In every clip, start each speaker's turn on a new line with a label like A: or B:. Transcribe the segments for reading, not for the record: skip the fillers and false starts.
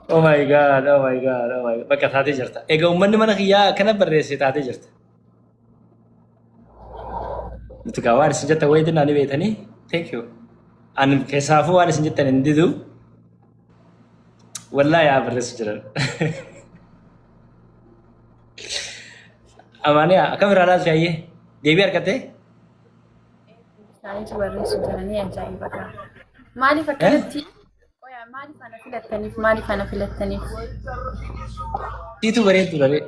A: Oh my god, oh my god, oh my god. Bakka taatee jirta. Egaa uummanni mana kiyyaa kana barreesse taatee jirta. Nuti gaa waan isin jettan wayii dinaa ni beetanii. Thank you. Ani keessaafuu waan isin jettan hin didu. Wallaahi yaa barreessu jiran. Amaaniyaa akkam irraa laatu shaayyee? Deebii argattee?
B: Isaaniitu barreessu jiranii ajaa'ibadha. Maaliif akkanatti? Maaliif ana filattaniif? Maaliif ana filattaniif?
A: Siitu bareedduu dhabe.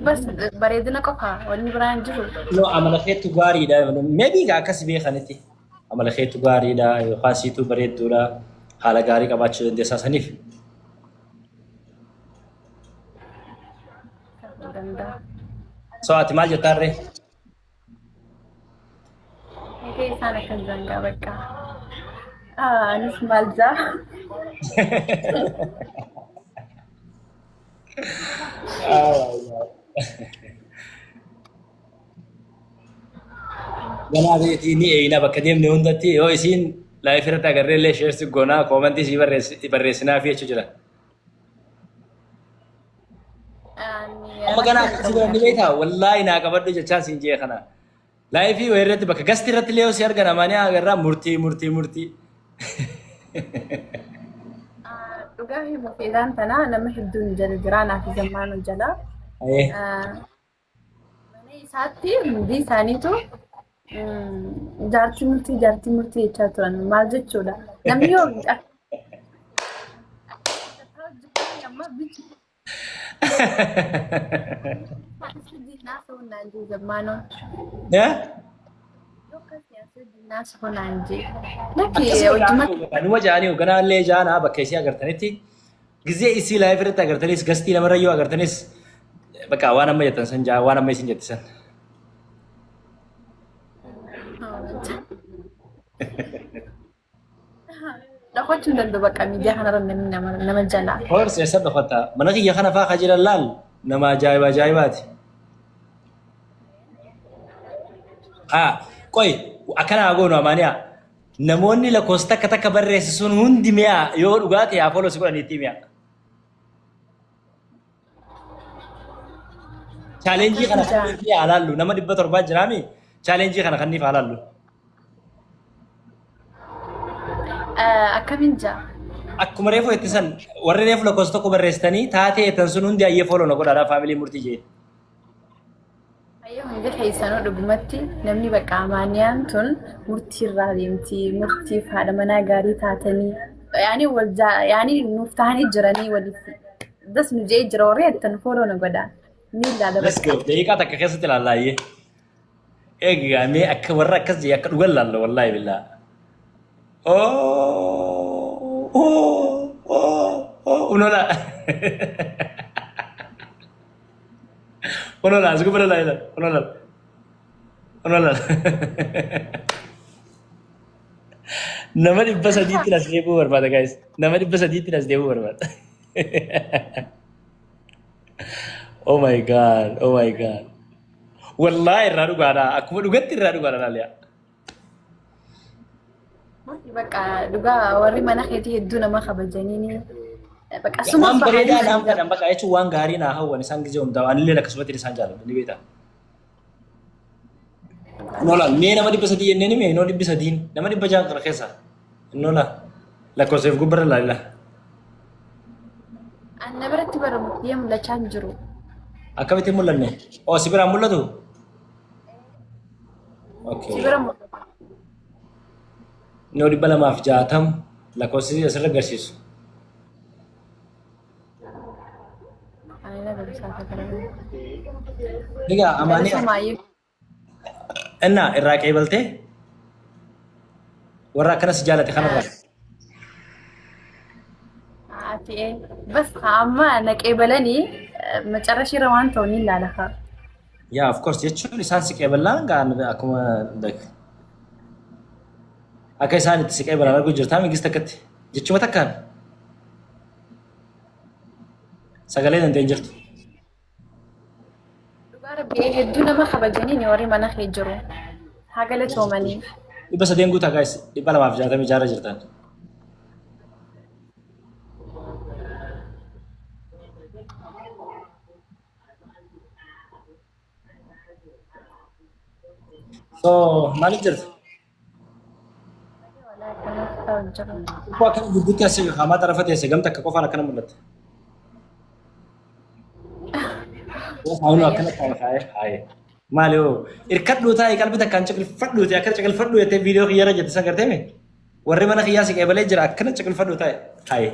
B: Bas bareedina qofa wanni biraan jiru.
A: No, amala keetu gaariidha. Maybe gaa akkas beekanitti. Amala keetu gaariidha yookaan siitu bareedduudha. Haala gaarii qabaachuu dandeessaa saniif.
B: Danda'a.
A: So ati maal jettaarree?
B: Egaa isaan akkan zangaa bakka. Anis maal jaa?
A: Ganaa beetii ni eeyina bakka deemne hundatti yoo isiin laayif irratti agarree illee sheersi goonaa koomantii sii barreessinaa fi jechuu jira. Amma ganaa akkasii godhan ni beektaa wallaahi naa qabadhu jechaa siin jee kana. Laayifii wayii irratti bakka gasti irratti illee si argan amaanii agarraa murtii.
B: Dhugaa himu fedhaan tanaa nama hedduun jala jiraa naaf zammaanuu jala. Mana isaatti hundi isaaniitu jaartii murtii jechaa turan maal jechuudha. Namni yoo zammaanuu.
A: Anuma jaanii hoogganaa illee jaanaa bakka isii agartanitti gizee isii laayif irratti agartanis gastii namarra yoo agartanis bakka waan amma jettan san jaa waan amma isin jettisan.
B: Dhokachuu danda'u bakka miidiyaa kanarra namni nama jalaa.
A: Horse eessa dhokata mana kiyya kana fa'aa kajiran laal nama ajaa'ibaati. Qoy akkanaa goonu amaaniyaa namoonni lakkoofsa takka barreessisuun hundi mi'a yoo dhugaate haa foloo si godhaniitti mi'a. Chaalenjii kana kanniif haalaallu nama 700 jiraami chaalenjii kana kanniif haalaallu.
B: Akkamiin jaa?
A: Akkuma reefu ittisan warri reefu lakkoofsa tokko barreessitanii taatee eetan sun hundi ayyee foloo na godhaadhaa faamilii murtii jee.
B: Ayyoo hundi keessanuu dhugumatti namni bakka amaaniyaan tun murtii irraa deemti murtiif haadha manaa gaarii taatanii yaani nuuf ta'anii jiranii waliif das nu jee jira warri ettan fooloo na godhaan ni ilaala
A: bakka. Daqiiqaa takka keessatti ilaallaayyee. Egaa mee akka warra akkas jee akka dhugan laalla wallaahi billaa. Unola. Unola, asiko pala laila. Unola. Nama 300 nas deebuu barbaada guys. Nama 300 nas deebuu barbaada. Oh my god. Wallahi irraa dhugaadha. Akkuma dhugatti irraa dhugaadha laaliyaa.
B: Bakka dhugaa warri mana keetii hedduu nama kabajanii bakka
A: Waan bareedaa naam fedhan bakka jechuun waan gaarii naa hawwan isaan gizee hundaa'u anillee akkasumatti isaan jaalladhu ni beektaa. Nola mee nama 300 jenneen mee noo 300 nama 600 kana keessa nola lakkoofseef gubbarra laalla.
B: Anna biratti baramu yaa mul'achaa hin jiru.
A: Akkamitti mul'anne? Oo si biraan mul'atu? Okay.
B: Si bira mul'atu.
A: Noo 260 lakkoofsi asirra agarsiisu. Egaa amaanii enna irraa qeebaltee warra akkanas jaalate kanarraa.
B: Bas amma na qeebalanii macarrashii rawaan ta'uu ni ilaalafa.
A: Yeah, of course jechuun isaan si qeebalaan gaan akkuma akka isaan itti si qeebalan arguu jirtaa mingis takkatti jechuma takkaan sagalee dandeen jirtu.
B: Dhugaa rabbii hedduu nama kabajanii warri mana kee jiru. Haa galatoomanii.
A: بس دين قلت guys يبقى ما في جاتي مجارة جرتان so ما نجرت كوا كان بدك يا سيدي ما تعرفت يا سيدي قمتك كوفا أنا كنا ملت هاونو كنا هاي ما له إركض له تاي قلبي تكان شكل فدلو تاي أكثر شكل فدلو يتى فيديو خيارة جت سانغرتي مي ورّي mana خياسي كابلة جرا أكثر شكل فدلو تاي هاي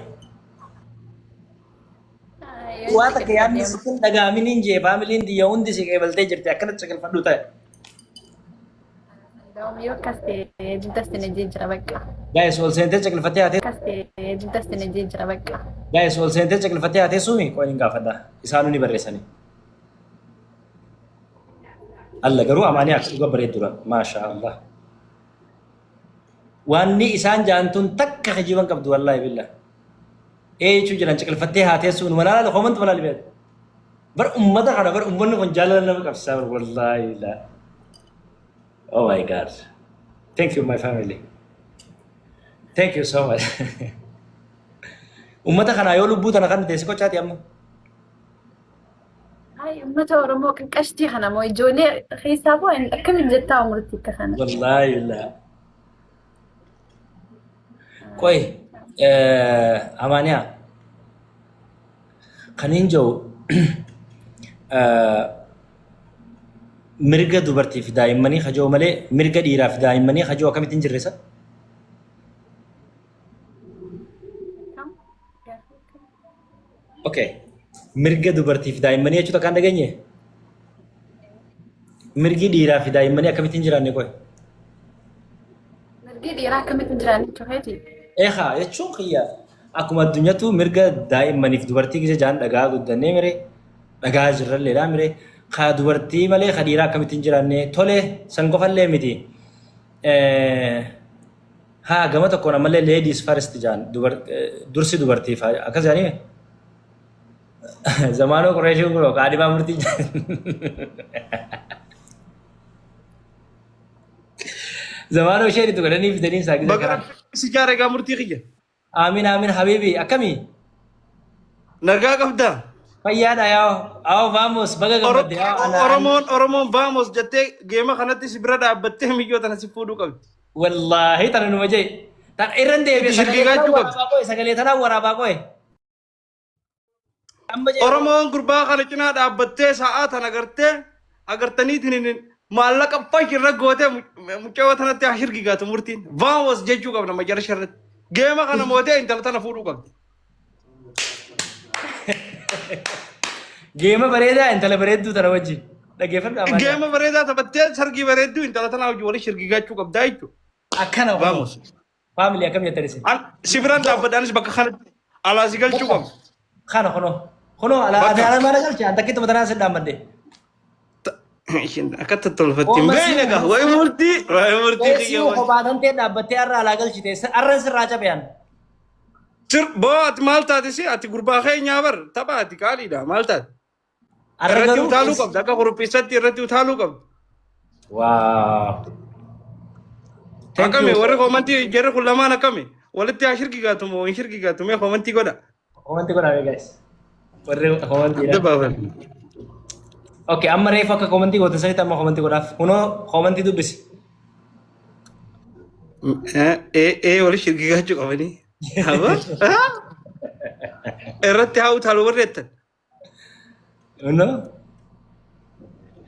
A: وات كيان سكين دعا منين جي فاميلين دي يوم دي سك كابلة جرت أكثر شكل فدلو تاي
B: دوم يو كاستي جدست نجي جربك
A: guys wal sente شكل فتية هاتي
B: كاستي جدست نجي جربك
A: guys wal sente شكل فتية هاتي سومي كوين إنكا فدا إسانو ني بريساني الله قروا أماني أكسو بريد دورا ما شاء الله واني إسان جانتون تك خجيبان كبدو والله بالله إيه شو جلان شكل فتية هاتي سون ولا لا خمنت ولا لبيت بر أمة خنا بر أمة نكون جالنا لنا كبسا والله لا oh my god thank you my family thank you so much أمة خنا يولو بوت أنا خنا تيسكو شاتي أمه
B: هاي أمته ورمو كان كشتي خنا مو يجوني خيسابو إن كم جتا عمرتي كخنا
A: والله لا كوي أمانيا خنين جو مرقة دوبرتي في دايم مني خجو ملي مرقة ديرا في دايم مني خجو كم تنجرسا اوكي مرقة دوبرتي في دايم مني أشوف كان دقيقة مرقة ديرا في دايم مني كم تنجراني كوي
B: مرقي ديرا كم تنجراني شوفيتي
A: إيه خا يشون خيا أكو ما الدنيا تو مرقة دايم مني في دوبرتي كذا جان دقاق قدامي مري دقاق جرر ليلا مري خا دوبرتي ملي خديرا كم تنجراني تولي سنقف اللي مدي ها قامت أكون ملي ladies first جان درسي دوبرتي فا أكذا يعني زمانو قريشو كلو كادي بامرتي زمانو شيري تو كدني في دنين ساكي
C: بقرا سيجارة قامرتي خيا
A: آمين آمين حبيبي أكمي
C: نرجع قبدا
A: فيادا ياو أو vamos بقى قبل دي أنا
C: أورمون vamos جتة جيما خناتي سبرة أبتة ميجو تنا سيفودو قبد
A: والله ترى نمجي تك إيران دي بس سكالي تنا ورا باكوي
C: أورمون قربا خناتنا أبتة ساعات أنا أغرتني تنين مالك أبا كيرا قوته مكوا تنا تأخير كيغا تمرتين vamos جيجو قبنا مجرى شرط جيما خنا موته إنت لتنا فودو قبد
A: جيما بريدا أنت لا بريدو ترى وجهي لا جيفر كمان
C: جيما بريدا تبتة سرقي بريدو إنت لتنا وجوالي شرقي قاتشو قبدا إيتو
A: أكنا
C: vamos
A: family أكمل يترسي
C: سبران تابد أنس بك خنات على سيقل شو قبد
A: خنو على ما نقول شيء أنت كده مدرسة سدام بدي
C: أكتر تلفتين بينك وين مرتي
A: سيو خبادن تدا بتيار على قل شيء أرن سراجة بيان
C: سر بوت مالتا تسي أتي غربا خي نيابر تبا أتي كالي دا مالتا رتي وثالو كم دكا غربي ستي رتي وثالو كم
A: واو
C: أكمل ورا كومنتي جرى كل ما أنا كمل ولا تأشير كي قاتم وإنشير كي قاتم يا كومنتي كذا
A: كومنتي كذا guys ورا كومنتي
C: دبا
A: اوكي اما ريفا كومنتي كذا سيدا ما كومنتي كذا هنا كومنتي دو بس
C: ولا شير كي قاتو كمني هوا رتي هاو ثالو وريتن
A: هنا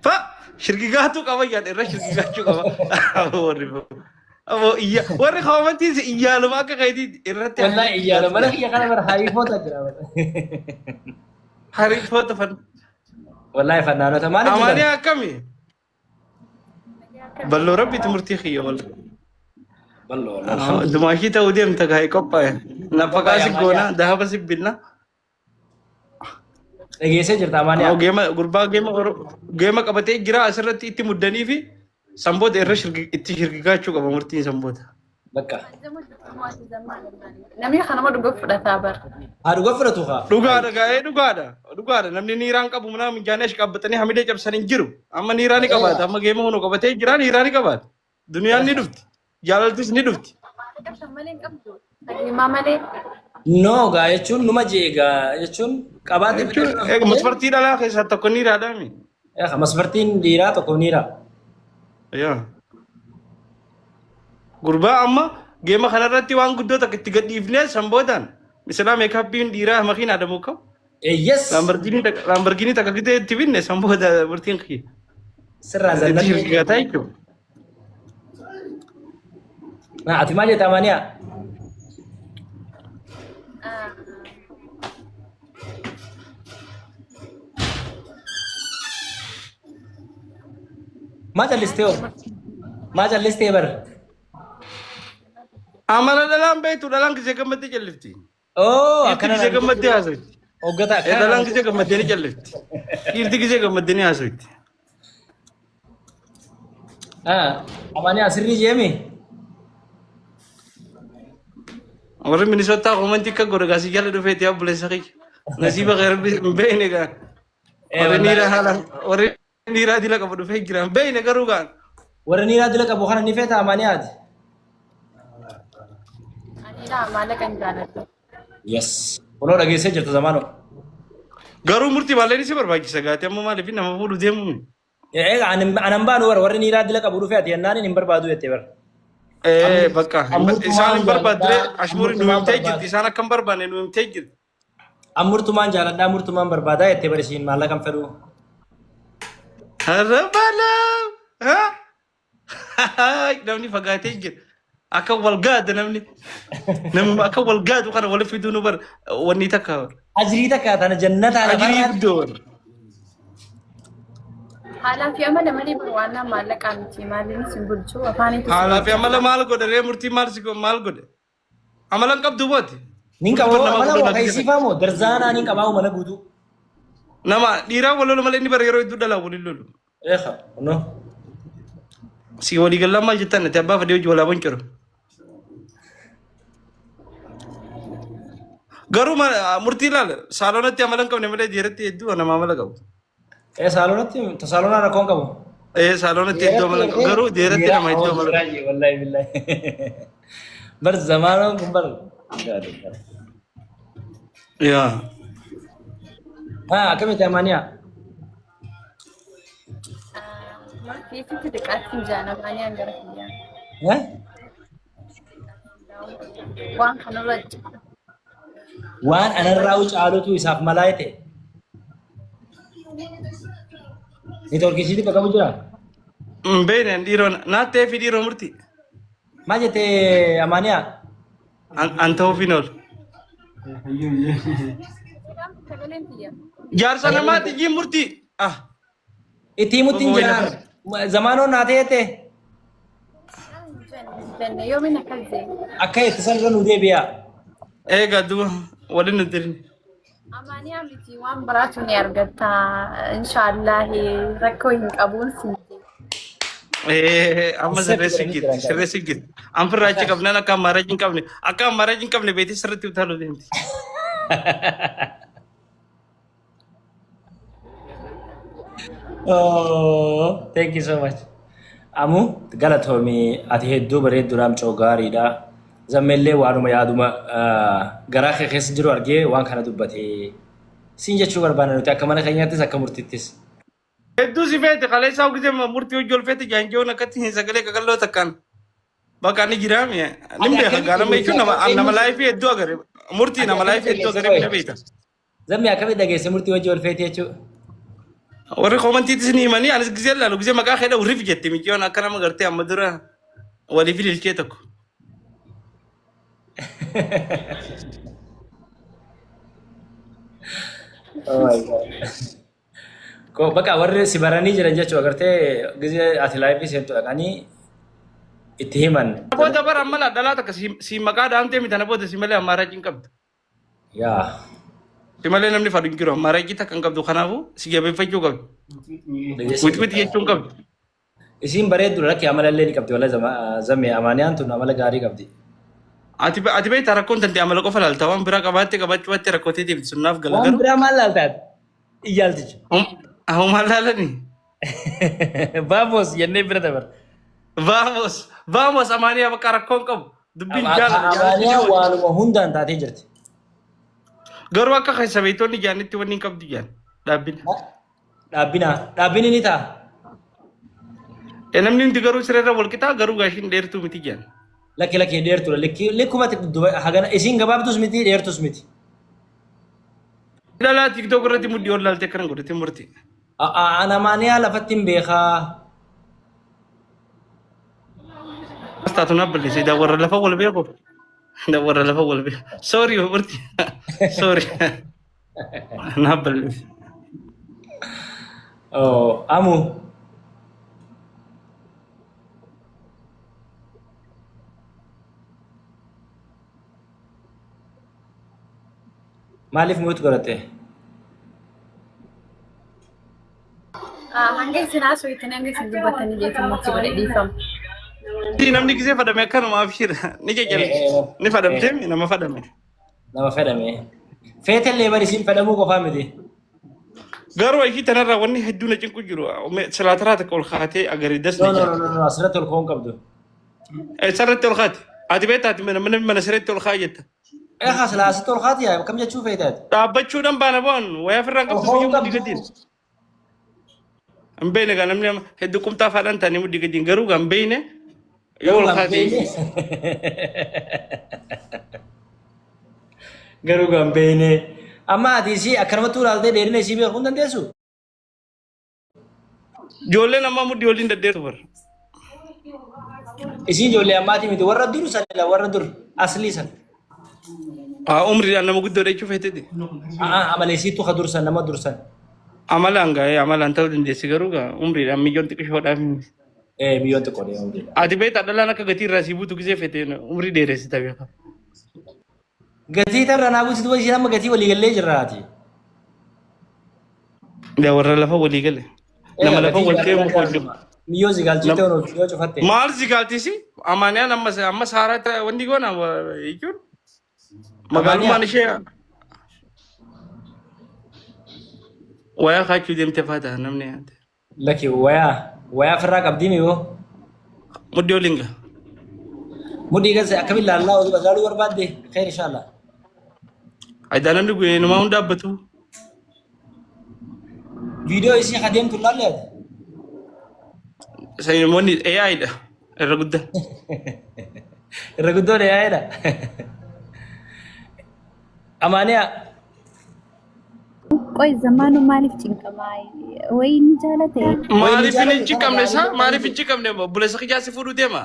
C: فا شركي قاتو كمان يعني إيرا شركي قاتو كمان أبو إياه وري خامنتي إياه لما كايدي إيرا
A: والله إياه لما لك إياه كنا هاري بوتر
C: هاري بوتر فن
A: والله فنانة تمام
C: أماني أكمي بلو ربي تمرتي خيا والله
A: بلو
C: دماشي تودي متكاي كوبا نفقاسي غونا ذهب سيبنا
A: Egeessee jirta amaanii.
C: Oo gurbaa geema qabatee jira asirratti itti muddanii fi sanboota irra itti shirgigaachuu qaba murtiin sanboota.
A: Bakka.
B: Namni kanama dhugaa fudhataa bara.
A: Haa dhugaa fudhatu haa.
C: Dhugaadha gaa'ee dhugaadha namni niiraan qabu mana mijaanee qabbatanii hamidee cabsanii jiru amma niiraa ni qabaata amma geema hunu qabatee jira niiraa ni qabaata duniyaan ni dhufti Jaalaltis ni dhufti.
A: No gaa jechuun numa jeegaa jechuun qabaate
C: Masfartii dhalaa keessaa tokko ni raadhaami.
A: masfartiin dhiiraa tokko niiraa.
C: Yaa. Gurbaa amma geema kanarratti waan guddoo takka itti gadhiifnee sanboodaan misalaa meekaappiin dhiiraa makiin aadamu qabu.
A: Yes.
C: Lamborghini takka gitee itti binne sanbooda murtiin kiyya.
A: Sirraa zallatee.
C: Itti hirkigataa jechuudha.
A: Ati maal jettaa maaniyaa? Maa callistee hoo? Maa callistee bara?
C: Amala dhalaan beektu dhalaan gisee gammaddee callifti.
A: Oo
C: Dhiirti gisee gammaddee haasofti.
A: Hoggata
C: Dhalaan gisee gammaddee ni callifti. Dhiirti gisee gammaddee ni haasofti.
A: Amaaniyaa sirrii jeemi?
C: Warri Minisootaa komantii akka godha gaasii jala dhufeeti abbuleessa kiyya. Nasiiba garbi hin beekne gaa. Warri niiraa dila qabu dhufee jira hin beekne garuu gaa.
A: Warri niiraa dila qabu kana ni feeta amaaniyaati?
B: Maallaqa hin jaalladhu.
A: Yes. Kunoo dhageessee jirtu zamaanoo.
C: Garuu murtii maallee ni si barbaachisa gaati amma maaliif nama fuudhu deemu.
A: Egaa anan baanu warri niiraa dila qabu dhufee ati yennaan hin barbaadu jettee bara.
C: Bakka isaan hin barbaadre ashmuuri nu himtee jirti isaan akka hin barbaanne nu himtee jirti.
A: Amurtumaan jaaladhaa murtumaan barbaadaa jettee bara ishiin maallaqa hin fedhu.
C: Har'a balaa! Namni fagaatee jira. Akka wal gaadu namni akka wal gaadu kana wal fiduu nu bar wanni takka.
A: Ajrii takka tana jannataa
C: Ajrii guddoo.
B: Haalaa fi amala malee waan maallaqaa miti maaliinis hin bulchu afaanitti.
C: Haalaa fi amala maal godhe ree murtii maal godhe? Amala hin qabdu booti.
A: Nin qabu amala waaqaisiifaa moo darzaanaa nin qabaa mana guutuu.
C: Nama dhiiraa wal lolu malee inni bara yeroo hedduu dhalaa waliin lolu.
A: Eeqa no.
C: Si walii galaa maal jettan ati abbaa fadee hojii walaa boncoro. Garuu murtii ilaala saalonatti amala hin qabne malee dhiiratti hedduu nama amala qabu.
A: Saalonatti saalonaa rakkoon qabu.
C: Saalonatti hedduu amala qabu garuu dhiiratti nama hedduu amala qabu.
A: Wallahi billahi. Bar zamaanoon kun bar.
C: Yaa.
A: Akkamitti amaaniyaa?
B: Martiitti xiqqaatti jaana maanii hangara kiyyaa. Waan kanarra
A: waan anarraa caalutu isaaf malaa ta'e. Ni torkisiiti qabu jira?
C: Beenen dhiiroo naattee fi dhiiroo murtii.
A: Maal jettee amaaniyaa?
C: Anta ofiin oolu. Jaarsa namaatti jii murtii.
A: Itti himutti hin jiraan. Zamaanoon naa ta'eette.
B: Yoomin akkasii.
A: Akka itti salga nu deebi'a.
C: Egaa duuba waliin nu dirin.
B: Amaaniyaa miti waan biraatu ni argata. Inshaallah rakkoo hin qabuun sinti.
C: Amma sirreessi jirti. An firraachi qabnaan akka ammaaraaji hin qabne. Akka ammaaraaji hin qabne beetii sirriitti utaaluu deemti.
A: Oh, thank you so much. Amu galatoomii ati hedduu bareedduu raamcoo gaariidha. Zammeellee waanuma yaaduma garaa kee keessa jiru argee waan kana dubbatee siin jechuu barbaada nuti akka mana keenyaattis akka murtiittis.
C: Hedduu si feete kaleessaa gisee murtii hojii ol feete jaanjoon akkatti hin sagalee qaqalloo takkaan bakka inni jiraami. Nimbe hagaa nama jechuun nama laayifii hedduu agarre murtii nama laayifii hedduu agarre bina beekta.
A: Zammee akkamitti dhageesse murtii hojii ol feete jechuudha.
C: Warri komantiitis ni himanii anis gisee laalu gisee maqaa keedha urriif jette mijiyoon akka nama gartee amma dura waliif ililchee tokko.
A: Oh my god. Kok bakka warri si baranii jiran jechuudha gartee gisee ati laayifii seentu dhaqanii itti himan.
C: Booda bara amma dhalaa takka si maqaa dhaamtee mitana booda si malee ammaaraaji hin qabdu.
A: Yaa.
C: Si malee namni fadhu hin jiru ammaaraaji takka hin qabdu kanaafuu si jabeeffachuu qabdu. Wixwixi jechuun qabdu.
A: Isiin bareeddu rakkoo amalallee ni qabdi wala zammee amaaniyaan tun amala gaarii qabdi.
C: Ati beektaa rakkoon tante amala qofa laalta waan biraa qabaattee qabachuutti rakkootee deemti sunnaaf gala
A: Waan
C: garuu.
A: biraa maal laaltaat? Iyyaaltichi.
C: Ahuma laalanii.
A: Baabos jennee bira dabar.
C: Vamos. vamos amaniya bakka rakkoon qabu dubbiin
A: Amaaniyaa waanuma hundaan taatee jirti.
C: garuu akka keessa beeytoonni jaanitti wanni hin qabdu jaan dhaabbina.
A: Dhaabbini ni ta'a.
C: Namni hundi garuu sirriirra wal qixaa garuu gaashiin dheertuu miti jaan.
A: Lakki dheertuudha. Likkuma hagana isiin gabaabtus miti dheertus miti.
C: Dhalaa tiktok irratti mudhii ol laaltee kana godhate murti.
A: Amaaniyaa lafatti hin beekaa.
C: Taatu na balleesse daawwarra lafa wal beeku. Daawwarra lafa wal beeku. Sorry murti. Sorry. Na balleesse.
A: Amu. Maaliif muut godhatte?
B: Hanga isin haasoftan hanga isin dubbatanii jeetumatti godhe dhiifama.
C: Namni gisee fadame akkanuma abshira ni jajjabe ni fadamte nama fadame.
A: Nama fadame. Feetellee bari siin fadamuu qofaa miti.
C: Garuu ishii tanarraa wanni hedduu na cinqu jiru silaataraa takka ol kaatee agarii dasna
A: No, asirratti ol koon qabdu.
C: Sarratti ol kaate ati beektaa ati mana sirriitti ol kaa jetta.
A: Silaa asitti ol kaati yaa kam jechuu feetaati?
C: Dhaabbachuudhaan baana bu'an wayaa firraan qabdu biyya mudii gadiin. Hin beekne gaa namni hedduu qumtaa faadhaan taanii mudii gadiin garuu gaa hin beekne yoo ol kaate.
A: Garuu gaa hin beekne. Amma ati isii akkanumatti ulaaltee dheerina isii beekuu hin dandeessu?
C: Ijoolleen ammaa mudii waliin daddeetu bara.
A: Isii ijoollee ammaatii miti warra dur sanadha warra dur aslii sana.
C: Umriidhaan nama guddoodha jechuuf heettete.
A: Amaleessiitu ka dursan nama dursan.
C: Amalaan gaa'ee amalaan ta'uu dandeessi garuu gaa umriidhaan miyyoon xiqqishoodhaaf.
A: Miyyoon xiqqoodha umriidhaan.
C: Ati beektaa dhalaan akka gatii irraa sii buutu gisee feete umrii dheeressita beekaa.
A: Gatii tarra naa buusitu isheen amma gatii waliigallee jirraati.
C: Warra lafa waliigale. Nama lafa wal ta'e muka wajjin.
A: Miyyoo zigaalchitee onoo yoo cufatte.
C: Maal zigaaltisi? Amaaniyaan amma saaraa wanni goona jechuun. Magaalummaan ishee wayaa kaachuu deemte faata namni yaate.
A: Lakki wayaa firraa qabdii miyoo.
C: Mudhii waliin gaa.
A: Mudhii gasa akkamiin laallaa osoo laaluu barbaadde khayr inshaallah.
C: Ayidaa namni guyyaa namaa hunda dhaabbatu.
A: Viidiyoo isii adeemtu laallee ati.
C: Sayyimoonni AI'dha irra guddaa.
A: Irra guddoon AI'dha. Amaaniyaa.
B: Qoy zamaanu maaliif cinqamaa? Wayini jaalate.
C: Maaliif hin cinqamne isaa? Maaliif hin cinqamne? Buleessa qijaasi fuudhuu deema.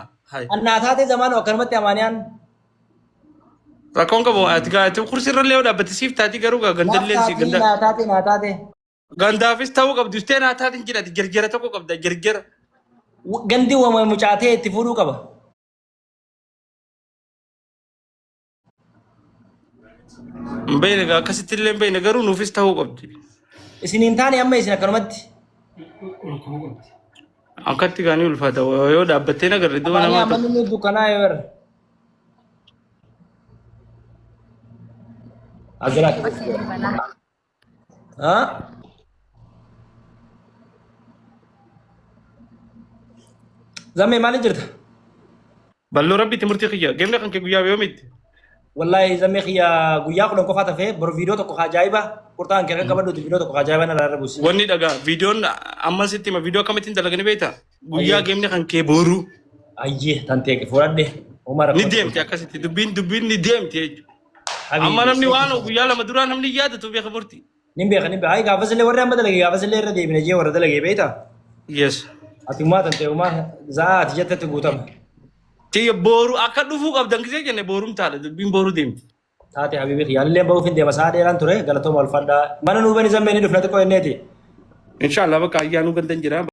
A: Annaa taatee zamaanu akkanumatti amaaniyaan.
C: Rakkoon qabu ati gaati kursiirra illee dhaabbate siif taati garuu gandalleen si ganda.
A: Naa taate.
C: Gandaafis ta'uu qabdu istee naa taatiin jedhati gergera tokko qabda gergera.
A: Gandi wama mucaatee itti fuudhuu qaba.
C: Mbeene gaa akkasitti illee mbeene garuu nuufis ta'uu qabdi.
A: Isin hin taane amma isin akkanumatti.
C: Akkatti gaanii ulfaata yoo dhaabbattee nagarre du'a namaa
A: ta'u. Amma dukkanaa yoo irra. Azra. Zammee maaliif jirta?
C: Balloo rabbiitti murtii kiyya. Geemni kan kee guyyaa yoomitti?
A: Wallahi zammee kiyya guyyaa kudhan qofaa tafee bor viidiyoo tokko ajaa'iba qurxaan kee qabadhuuti viidiyoo tokko ajaa'iba na irraa buusi.
C: Wanni dhagaa viidiyoon amma sitti ma viidiyoo akkamittiin dalaganii beektaa? Guyyaa geemni kan kee booruu.
A: Ayyee tantee fudhadhe.
C: Ni deemti akkasitti dubbiin ni deemti jechuudha. Amma namni waan guyyaa lama duraa namni yaadatu beeka murtii.
A: Nin beeka. Ay gaafas illee warri amma dalagee gaafas illee irra deebine jee warra dalagee beektaa?
C: Yes.
A: Ati maa tantee umaa zaati jettetti guutama.
C: Tiyya booruu akka dhufuu qabdan gisee jenne booruun taadha dubbiin booruu deemti.
A: Taate habibi xiyaalillee bahuuf hin deema saa dheeraan ture galatooma ulfadhaa mana nuubani zammee ni dhufna xiqqoo inneeti.
C: Inshaallah bakka ayyaanuu gandan jira.